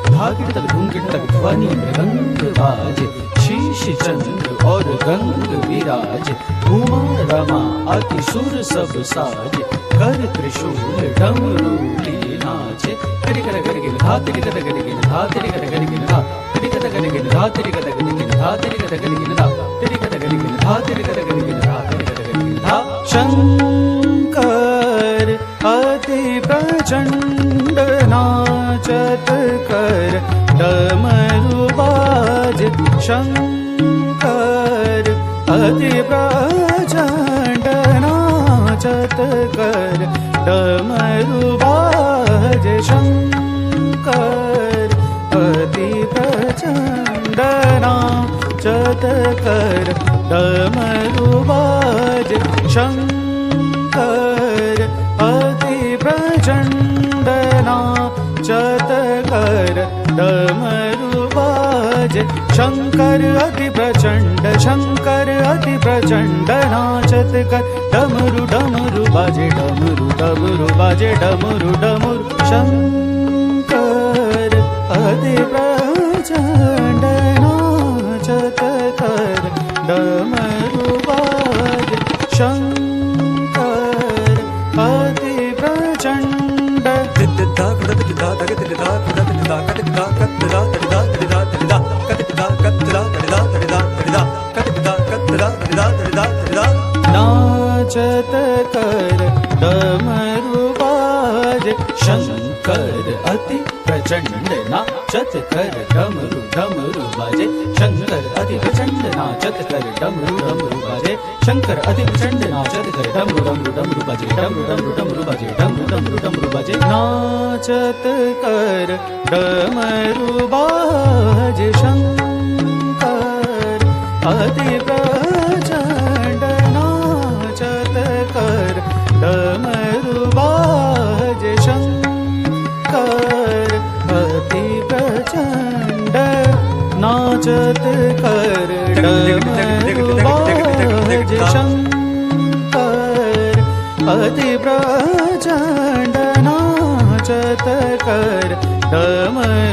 धागिड़ तक धूंगिड़ तक ध्वनि मृदंग बाजे, शीश चंद्र और गंग विराज, उमा रमा अति सुर सब साजे, कर त्रिशूल डमरू लिए नाचे। कड़ी कर गड़गिन धा तिड़ी कर गड़गिन धा तिड़ी कर गड़गिन धा तिड़ी कर गड़गिन धा तिड़ी कर गड़गिन धा तिड़ी कर गड़गिन धा तिड़ी कर गड़गिन धा तिड़ी कर गड़गिन धा तिड़ी कर गड़गिन धा। शंकर अति प्रचंड नाचत कर डमरू बाजे, शंकर अति प्रचंड नाचत कर डमरू बाजे, शंकर अति प्रचंड नाचत कर डमरू बाजे, शंकर अति प्रचंड नाचत कर डमरू बाजे, शंकर अति प्रचंड, शंकर अति प्रचंड नाचत कर डमरू डमरू बाजे, डमरू डमरू बाजे, डमरू डमरू। शंकर अति प्रचंड नाचत कर डमरू बाजे, शंकर अति प्रचंड। नाचत कर डमरू बाजे, शंकर अति प्रचंड नाचत कर डमरू डमरू बाजे, शंकर अति प्रचंड नाचत कर डमरू डमरू बाजे, शंकर अति प्रचंड नाचत कर डमरू डमरू डमरू बाजे, डमरू डमरू डमरू बाजे, डमरू डमरू डमरू बाजे, नाचत कर डमरू बाजे, शंकर अति प्रचंड नाचत कर डमरू बाजे, शंकर अति प्रचंड नाचत कर डमरू बाजे, शंकर अति प्रचंड नाचत कर डमरू।